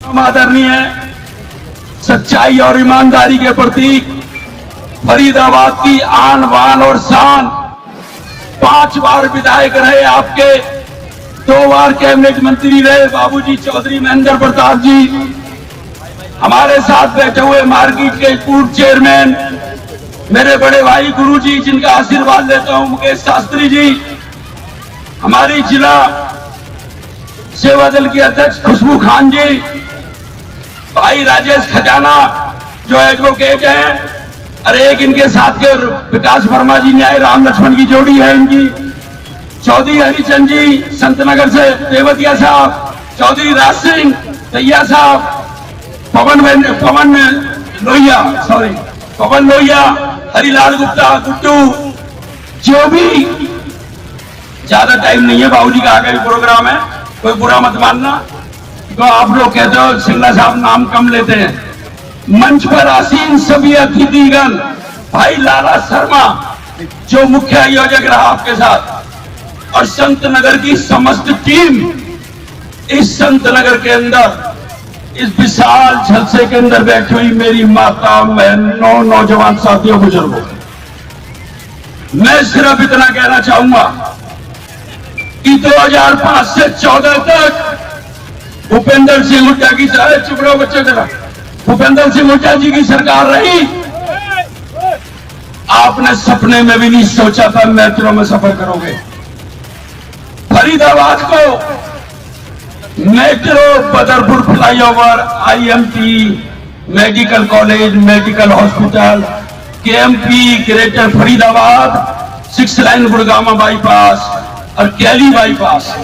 आदरणीय सच्चाई और ईमानदारी के प्रतीक, फरीदाबाद की आन बान और शान, 5 बार विधायक रहे आपके, 2 बार कैबिनेट मंत्री रहे बाबूजी चौधरी महेंद्र प्रताप जी, हमारे साथ बैठे हुए मार्केट के पूर्व चेयरमैन मेरे बड़े भाई गुरुजी जिनका आशीर्वाद लेता हूं मुकेश शास्त्री जी, हमारी जिला सेवा दल की अध्यक्ष खुशबू खान जी, भाई राजेश खजाना जो एडवोकेट हैं, और एक इनके साथ के विकास वर्मा जी न्याय राम लक्ष्मण की जोड़ी है इनकी, चौधरी हरिचंद जी संतनगर से देवतिया साहब, चौधरी राज सिंह तैया साहब, पवन लोहिया, हरिलाल गुप्ता, गुड्डू, जो भी, ज्यादा टाइम नहीं है, बाबूजी का आगे भी प्रोग्राम है, कोई बुरा मत मानना, तो आप लोग कहते हो सिंगला साहब नाम कम लेते हैं। मंच पर आसीन सभी अतिथिगण, भाई लाला शर्मा जो मुख्य आयोजक रहा आपके साथ, और संत नगर की समस्त टीम, इस संत नगर के अंदर इस विशाल जलसे के अंदर बैठी हुई मेरी माता, बहनों, नौजवान साथियों, बुजुर्गों, मैं सिर्फ इतना कहना चाहूंगा कि 2005 से 14 तक भूपेंद्र सिंह हुड्डा की, चुप रहो बच्चे जरा, भूपेंद्र सिंह हुड्डा जी की सरकार रही। आपने सपने में भी नहीं सोचा था मेट्रो में सफर करोगे। फरीदाबाद को metro, Badarpur flyover, IMT, medical college, medical hospital, KMP greater Faridabad, 6 line गुड़गामा बाईपास और कैली बाईपास,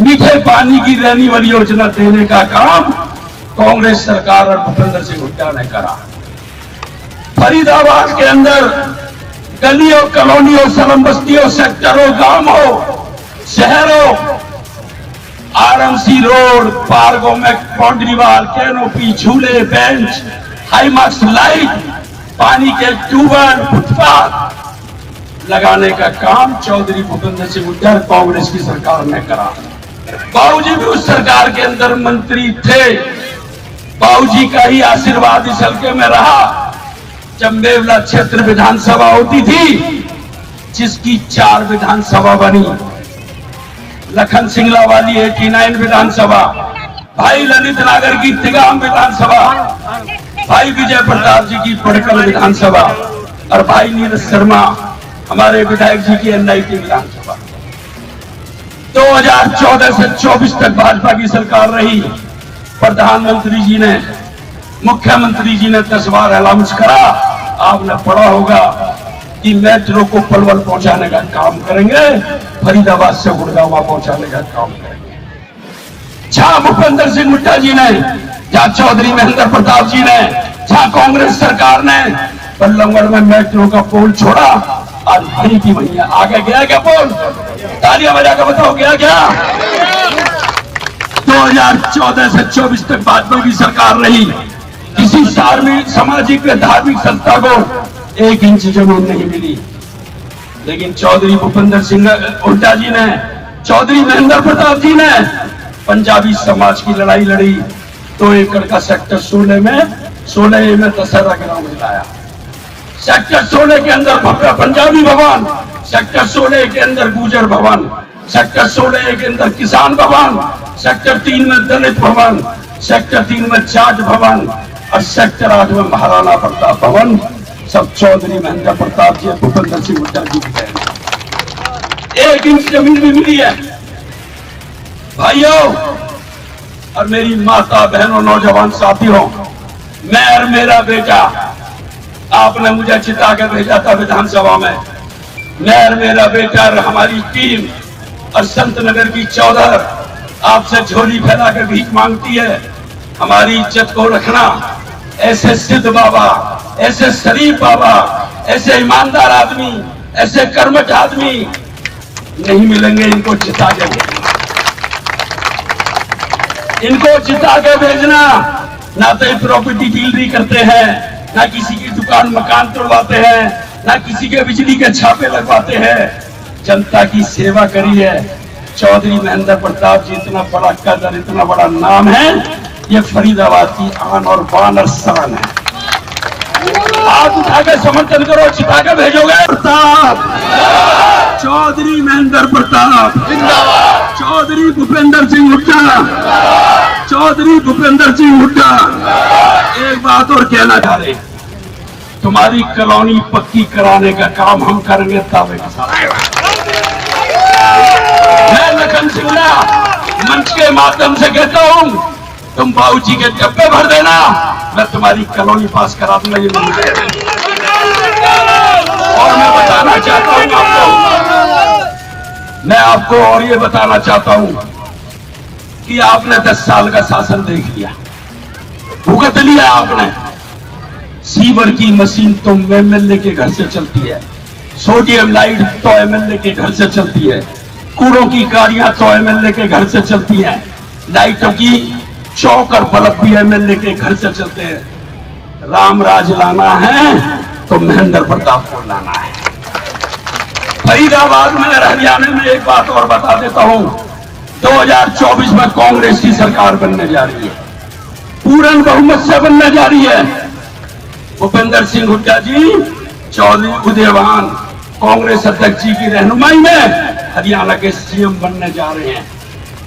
मीठे पानी की रहने वाली योजना देने का काम कांग्रेस सरकार और भूपेंद्र सिंह हुड्डा ने करा। फरीदाबाद के अंदर गलियों, कॉलोनियों, सलम बस्तियों, सेक्टरों, गांवों, शहरों, आरएमसी रोड, पार्कों में बाउंड्री वाल, कैनोपी, झूले, बेंच, हाई मार्क्स लाइट, पानी के ट्यूबवेल, फुटपाथ लगाने का काम चौधरी भूपेंद्र सिंह हुड्डा कांग्रेस की सरकार ने करा। बाबूजी भी उस सरकार के अंदर मंत्री थे, बाबूजी का ही आशीर्वाद इस हल्के में रहा। जब मेवला क्षेत्र विधानसभा होती थी, जिसकी 4 विधानसभा बनी, लखन सिंगला वाली 89 विधानसभा, भाई ललित नागर की तिगाम विधानसभा, भाई विजय प्रताप जी की पड़कल विधानसभा, और भाई नीरज शर्मा हमारे विधायक जी की एनआईटी विधानसभा। 2014 से 24 तक भाजपा की सरकार रही। प्रधानमंत्री जी ने, मुख्यमंत्री जी ने 10 बार अनाउंस करा, आपने पढ़ा होगा कि मेट्रो को पलवल पहुंचाने का काम करेंगे, फरीदाबाद से गुड़गांव पहुंचाने का काम करेंगे। जहां भूपेंद्र सिंह हुड्डा जी ने, जहां चौधरी महेंद्र प्रताप जी ने, जहां कांग्रेस सरकार ने पल्लवगढ़ में मेट्रो का पोल छोड़ा, आज वहीं की वहीं आगे गया क्या पोल? तालियां बजा कर बताओ गया क्या? 2014 से 24 तक भाजपा की सरकार रही। किसी सामाजिक या धार्मिक संस्था को 1 इंच जमीन नहीं मिली, लेकिन चौधरी भूपेंद्र सिंह हुड्डा जी ने, चौधरी महेंद्र प्रताप जी ने पंजाबी समाज की लड़ाई लड़ी। 2 एकड़ का सेक्टर 16 में दशहरा ग्राउंड दिलाया। सेक्टर 16 के अंदर भव्य पंजाबी भवन, सेक्टर 16 के अंदर गुजर भवन, सेक्टर 16 के अंदर किसान भवन, सेक्टर 3 में दलित भवन, सेक्टर 3 में जाट भवन, और सेक्टर 8 में महाराणा प्रताप भवन, सब चौधरी महेंद्र प्रताप जी, भूपेंद्र सिंह हुड्डा जी की देन। 1 इंच जमीन भी मिली है भाइयों। और मेरी माता, बहनों, नौजवान साथियों, मैं और मेरा बेटा, आपने मुझे चिता के भेजा था विधानसभा में, मैं और मेरा बेटा और हमारी टीम और संत नगर की चौधर आपसे झोली फैला कर भीख मांगती है। हमारी इज्जत को रखना। ऐसे सिद्ध बाबा, ऐसे शरीफ बाबा, ऐसे ईमानदार आदमी, ऐसे कर्मठ आदमी नहीं मिलेंगे। इनको जिता के भेजना, इनको जिता के भेजना। ना तो ये प्रॉपर्टी डीलरी करते हैं, ना किसी की दुकान मकान तोड़वाते हैं, ना किसी के बिजली के छापे लगवाते हैं। जनता की सेवा करी है। चौधरी महेंद्र प्रताप जी इतना बड़ा कदर, इतना बड़ा नाम है, ये फरीदाबाद की आन और बान और शान है। हाथ उठा के समर्थन करो, चिता के भेजोगे। प्रताप, चौधरी महेंद्र प्रताप, चौधरी भूपेंद्र सिंह हुड्डा, चौधरी भूपेंद्र सिंह हुड्डा। एक बात और कहना चाह रहे, तुम्हारी कॉलोनी पक्की कराने का काम हम करेंगे दावे के साथ। मैं लखन सिंगला मंच के माध्यम से कहता हूं, तुम बाबूजी के डब्बे भर देना, मैं तुम्हारी कॉलोनी पास करा दूंगा। ये और मैं बताना चाहता हूं आपको, मैं आपको और ये बताना चाहता हूं कि आपने 10 साल का शासन देख लिया, भुगत लिया आपने। सीवर की मशीन तो एमएलए के घर से चलती है, सोडियम लाइट तो एमएलए के घर से चलती है, कूड़ों की गाड़ियां तो एमएलए के घर से चलती हैं, लाइटों की चौक और बल्ब भी एमएलए के घर से चलते हैं। राम राज लाना है तो महेंद्र प्रताप को लाना है। फरीदाबाद में और हरियाणा में एक बात और बता देता हूं, 2024 में कांग्रेस की सरकार बनने जा रही है, पूर्ण बहुमत से बनने जा रही है। भूपेंद्र सिंह हुड्डा जी, चौधरी उदयवान कांग्रेस अध्यक्ष जी की रहनुमाई में हरियाणा के सीएम बनने जा रहे हैं।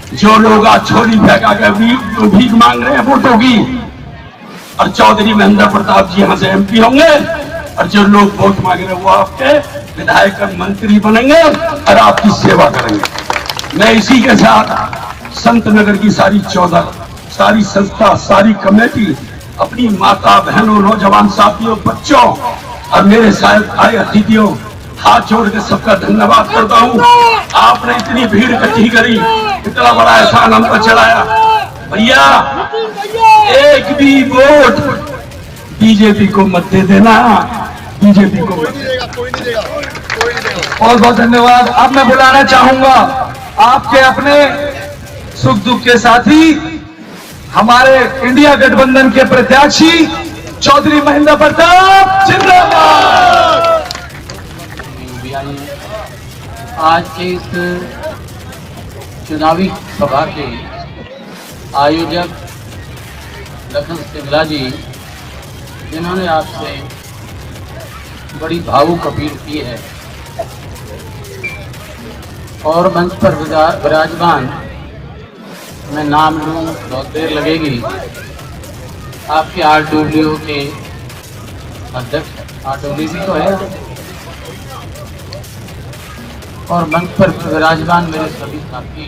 जो लोग आज छोरी फेंका के भीख मांग रहे हैं वोटों की, और चौधरी महेंद्र प्रताप जी यहां से एमपी होंगे, और जो लोग वोट मांग रहे हैं वो आपके विधायक और मंत्री बनेंगे और आपकी सेवा करेंगे। मैं इसी के साथ संत नगर की सारी सारी संस्था, सारी कमेटी, अपनी माता बहनों, नौजवान साथियों, बच्चों और मेरे साथ आए अतिथियों, हाथ जोड़ के सबका धन्यवाद करता हूं। आपने इतनी भीड़ इकट्ठी करी, इतना बड़ा एहसान हम पर चढ़ाया। भैया, एक भी वोट बीजेपी को मत दे देना, बीजेपी को मत देगा, कोई नहीं देगा, कोई नहीं देगा। बहुत बहुत धन्यवाद। अब मैं बुलाना चाहूंगा आपके अपने सुख दुख के साथी, हमारे इंडिया गठबंधन के प्रत्याशी चौधरी महेंद्र प्रताप जिंदाबाद। आज के इस चुनावी सभा के आयोजक लखन सिंगला जी, जिन्होंने आपसे बड़ी भावुक अपील की है, और मंच पर विराजमान, मैं नाम लूँ बहुत देर लगेगी, आपके आरडब्ल्यू के अध्यक्ष, आरडब्ल्यू भी तो है, और मंच पर विराजमान मेरे सभी साथी,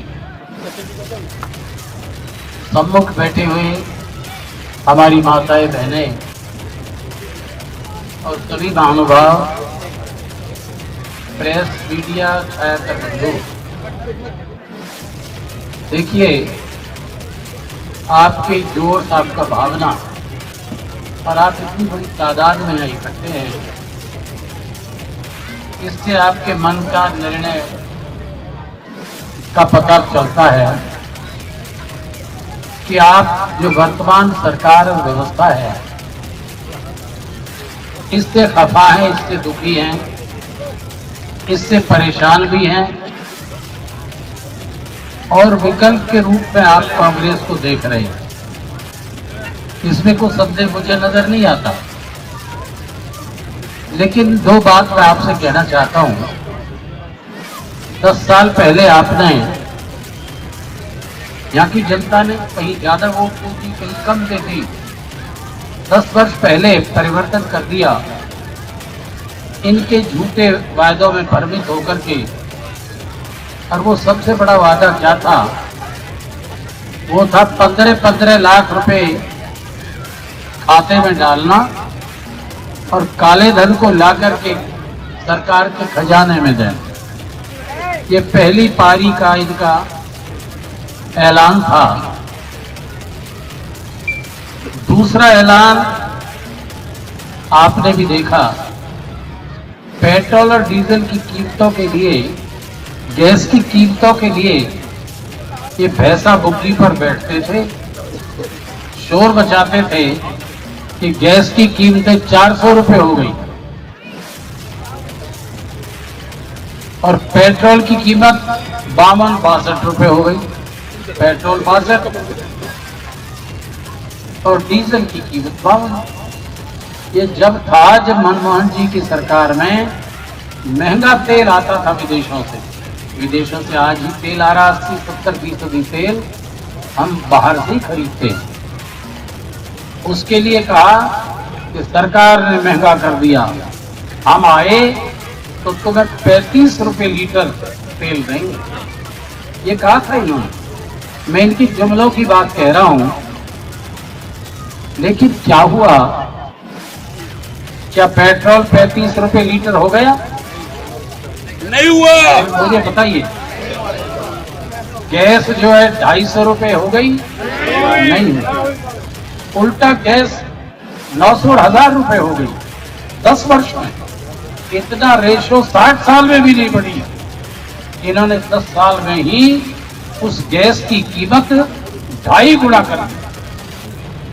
सम्मुख बैठे हुए हमारी माताएं, बहनें और सभी महानुभाव, प्रेस, मीडिया, छायाकर्मी लोग, देखिए आपके जोश, आपका भावना, और आप इतनी बड़ी तादाद में इकट्ठे हैं, इससे आपके मन का निर्णय का पता चलता है कि आप जो वर्तमान सरकार और व्यवस्था है, इससे खफा हैं, इससे दुखी हैं, इससे परेशान भी हैं, और विकल्प के रूप में आप कांग्रेस को देख रहे हैं। इसमें कोई संदेह मुझे नजर नहीं आता, लेकिन दो बात मैं आपसे कहना चाहता हूं। 10 साल पहले आपने, यहाँ की जनता ने कहीं ज्यादा वोट दी, कहीं कम दे दी, 10 वर्ष पहले परिवर्तन कर दिया, इनके झूठे वायदों में भ्रमित होकर के। और वो सबसे बड़ा वादा क्या था? वो था 15-15 लाख रुपए खाते में डालना और काले धन को ला करके सरकार के खजाने में देना। ये पहली पारी का इनका ऐलान था। दूसरा ऐलान आपने भी देखा, पेट्रोल और डीजल की कीमतों के लिए, गैस की कीमतों के लिए ये भैंसा बुग्गी पर बैठते थे, शोर मचाते थे कि गैस की कीमतें 400 रुपए हो गई और पेट्रोल की कीमत 52-62 रुपए हो गई। पेट्रोल 62, और डीजल की कीमत 52। ये जब मनमोहन जी की सरकार में महंगा तेल आता था विदेशों से आज ही तेल आ रहा, 80-70% तेल हम बाहर से ही खरीदते हैं। उसके लिए कहा कि सरकार ने महंगा कर दिया, हम आए तो तुम्हें 35 रुपए लीटर तेल देंगे। ये कहा था इन्होंने। मैं इनकी जुमलों की बात कह रहा हूं, लेकिन क्या हुआ? क्या पेट्रोल 35 रुपए लीटर हो गया? नहीं हुआ। मुझे बताइए। गैस जो है 250 रुपए हो गई? नहीं, उल्टा गैस 900 और 1000 रुपए हो गई 10 वर्ष में। इतना रेशो 60 साल में भी नहीं बढ़ी। इन्होंने 10 साल में ही उस गैस की कीमत 2.5 गुना कर दी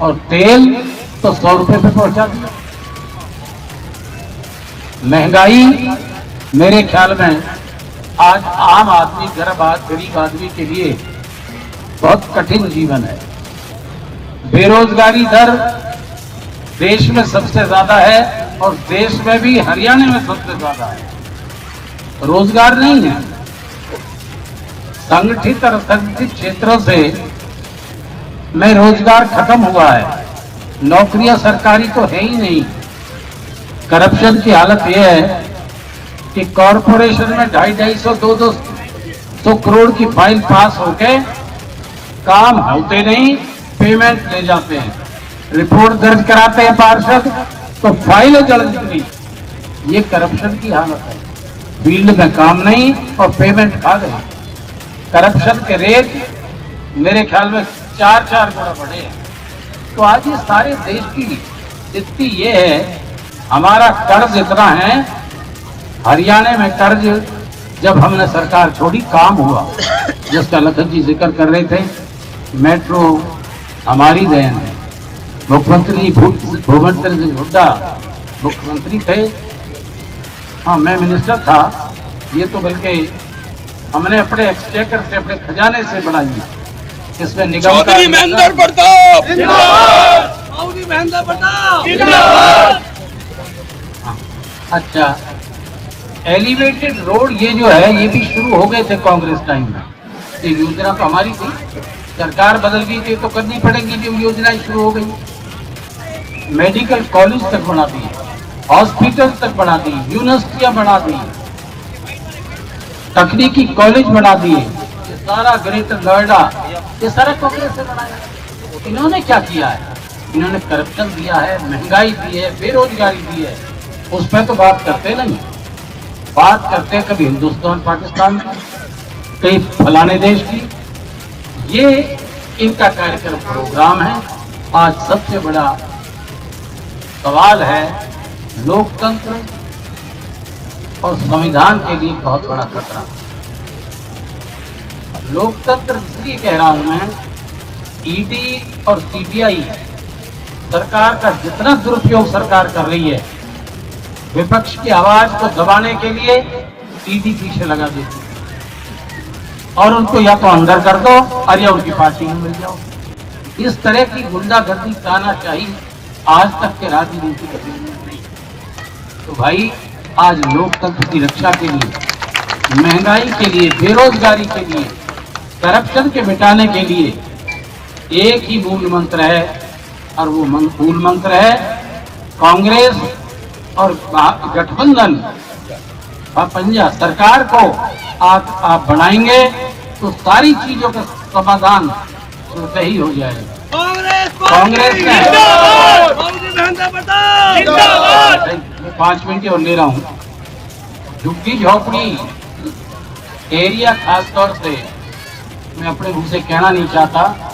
और तेल तो 100 रुपए पे पहुंचा दिया। महंगाई मेरे ख्याल में आज आम आदमी, गरीब आदमी के लिए बहुत कठिन जीवन है। बेरोजगारी दर देश में सबसे ज्यादा है और देश में भी हरियाणा में सबसे ज्यादा है। रोजगार नहीं है। संगठित और असंगठित क्षेत्रों से में रोजगार खत्म हुआ है। नौकरियां सरकारी तो है ही नहीं। करप्शन की हालत यह है कि कॉरपोरेशन में 250-200 करोड़ की फाइल पास होके काम होते नहीं, पेमेंट ले जाते हैं। रिपोर्ट दर्ज कराते हैं पार्षद तो फाइलें जल गई। ये करप्शन की हालत है। फील्ड में काम नहीं और पेमेंट खा गए। करप्शन के रेट मेरे ख्याल में 4-4 गुना बढ़े हैं। तो आज ये सारे देश की स्थिति ये है। हमारा कर्ज इतना है, हरियाणा में कर्ज जब हमने सरकार छोड़ी काम हुआ, जिसका लखन जी जिक्र कर रहे थे। मेट्रो हमारी देन है। मुख्यमंत्री भूपेंद्र सिंह हुड्डा मुख्यमंत्री थे, हाँ मैं मिनिस्टर था। ये तो बल्कि हमने अपने एक्सचेकर से, अपने खजाने से बढ़ाई। इसमें निगम चौधरी महेंद्र प्रताप जिंदाबाद, चौधरी महेंद्र प्रताप जिंदाबाद। अच्छा, एलिवेटेड रोड ये जो है ये भी शुरू हो गए थे कांग्रेस टाइम में। ये योजना तो हमारी थी, सरकार बदल गई थी तो करनी पड़ेगी। जो योजनाएं शुरू हो गई, मेडिकल कॉलेज तक बना दिए, हॉस्पिटल तक बना दी, यूनिवर्सिटियां बना दी, तकनीकी कॉलेज बना दिए। ये सारा ग्रेटर नोएडा ये सारा कांग्रेस ने बनाया। इन्होंने क्या किया है? इन्होंने करप्शन दिया है, महंगाई दी है, बेरोजगारी दी है। उस पर तो बात करते नहीं। बात करते कभी हिंदुस्तान पाकिस्तान की, कहीं फलाने देश की। ये इनका कार्यक्रम प्रोग्राम है। आज सबसे बड़ा सवाल है लोकतंत्र और संविधान के लिए बहुत बड़ा खतरा। लोकतंत्र इसलिए कह रहा हूं मैं, ईडी और सीबीआई सरकार का जितना दुरुपयोग सरकार कर रही है, विपक्ष की आवाज को दबाने के लिए ईडी पीछे लगा देती है और उनको या तो अंदर कर दो और या उनकी पार्टी में मिल जाओ। इस तरह की गुंडागर्दी तानाशाही आज तक के राजनीति नहीं। तो भाई आज लोकतंत्र की रक्षा के लिए, महंगाई के लिए, बेरोजगारी के लिए, करप्शन के मिटाने के लिए एक ही मूल मंत्र है और वो मूल मंत्र है कांग्रेस और गठबंधन का पंजा सरकार को आप बनाएंगे तो सारी चीजों का समाधान सही हो जाएगा। कांग्रेस ने 5 मिनट और ले रहा हूं। झुग्गी झोपड़ी एरिया खास तौर से मैं अपने मुंह से कहना नहीं चाहता,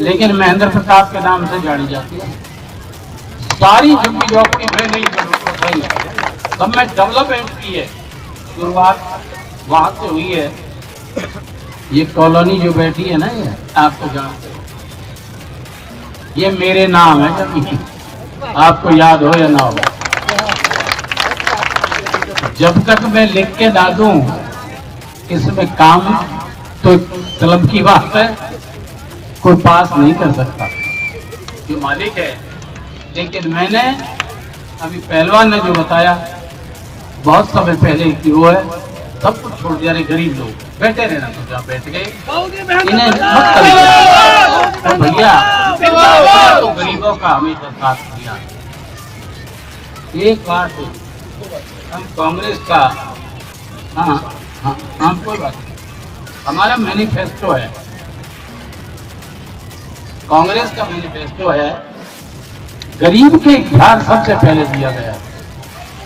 लेकिन महेंद्र प्रताप के नाम से जानी जाती है। सारी झुग्गी झोपड़ी में नहीं बनी, सब में डेवलपमेंट की है। शुरुआत वहां से हुई है। ये कॉलोनी जो बैठी है ना, ये आपको जानते हो, ये मेरे नाम है जमीन, आपको याद हो या ना हो। जब तक मैं लिख के ना दूं इसमें काम, तो कलम की बात है, कोई पास नहीं कर सकता। जो मालिक है। लेकिन मैंने अभी पहलवान ने जो बताया बहुत समय पहले कि वो है सब कुछ छोड़ दिया। गरीब लोग बैठे रहना, तो जहाँ बैठ गए, इन्हें मत करिए। तो भैया तो गरीबों का हमेशा साथ दिया। एक बात हम कांग्रेस का, हाँ कोई बात नहीं, हमारा मैनिफेस्टो है, कांग्रेस का मैनिफेस्टो है। गरीब के ध्यान सबसे पहले दिया गया,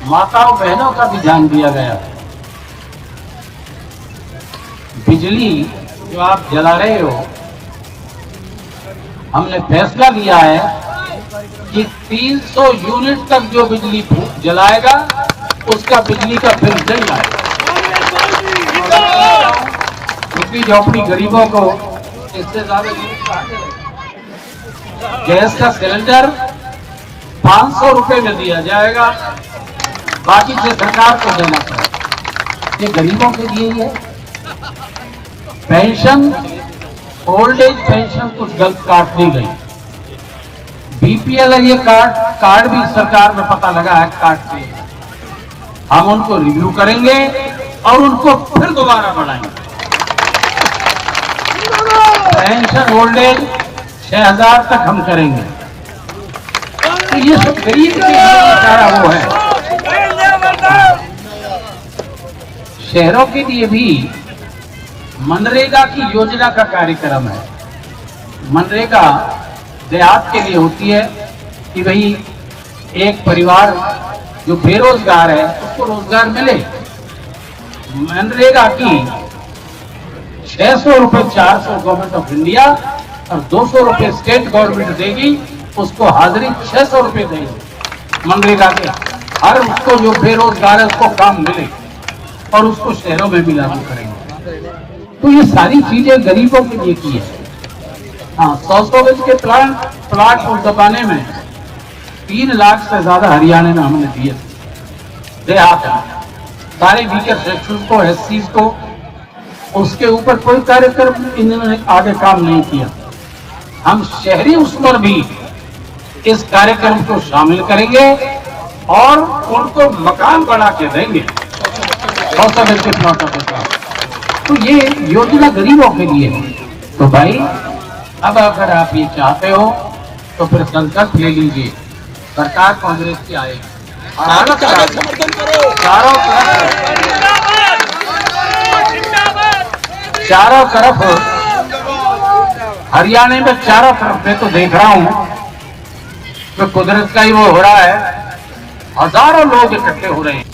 माताओं बहनों का भी ध्यान दिया गया। बिजली जो आप जला रहे हो, हमने फैसला लिया है कि 300 यूनिट तक जो बिजली जलाएगा उसका बिजली का बिल नहीं आएगा। झुग्गी झोपड़ी गरीबों को इससे ज्यादा गैस का सिलेंडर 500 रुपए में दिया जाएगा, बाकी से सरकार को देना पड़ेगा। ये गरीबों के लिए ही है। पेंशन, ओल्ड एज पेंशन कुछ गलत काट दी गई। बीपीएल ये कार्ड भी सरकार में पता लगा है काट दी। हम उनको रिव्यू करेंगे और उनको फिर दोबारा बढ़ाएंगे। पेंशन ओल्ड एज 6000 तक हम करेंगे। तो ये सब गरीब के लिए सारा वो है। शहरों के लिए भी मनरेगा की योजना का कार्यक्रम है। मनरेगा देहात के लिए होती है कि भाई एक परिवार जो बेरोजगार है उसको रोजगार मिले। मनरेगा की 600 रुपए 400 गवर्नमेंट ऑफ इंडिया और 200 रुपए स्टेट गवर्नमेंट देगी, उसको हाजिरी 600 रुपए देगी। मनरेगा के हर उसको जो बेरोजगार है उसको काम मिले और उसको शहरों में भी लागू करेंगे। तो ये सारी चीजें गरीबों के लिए की है। हाँ, 100 गज के प्लाट को दबाने में 3 लाख से ज्यादा हरियाणा में हमने दिए देहात में। सारे वीकर सेक्शन को, एससी को, उसके ऊपर कोई कार्यक्रम इन्होंने आगे काम नहीं किया। हम शहरी उस पर भी इस कार्यक्रम को शामिल करेंगे और उनको मकान बना के देंगे 100 गज के प्लॉटों के साथ। तो ये योजना गरीबों के लिए है। तो भाई अब अगर आप ये चाहते हो तो फिर संकल्प ले लीजिए, सरकार कांग्रेस की आएगी। चारों तरफ हरियाणा में चारों तरफ मैं तो देख रहा हूं तो कुदरत का ही वो हो रहा है। हजारों लोग इकट्ठे हो रहे हैं।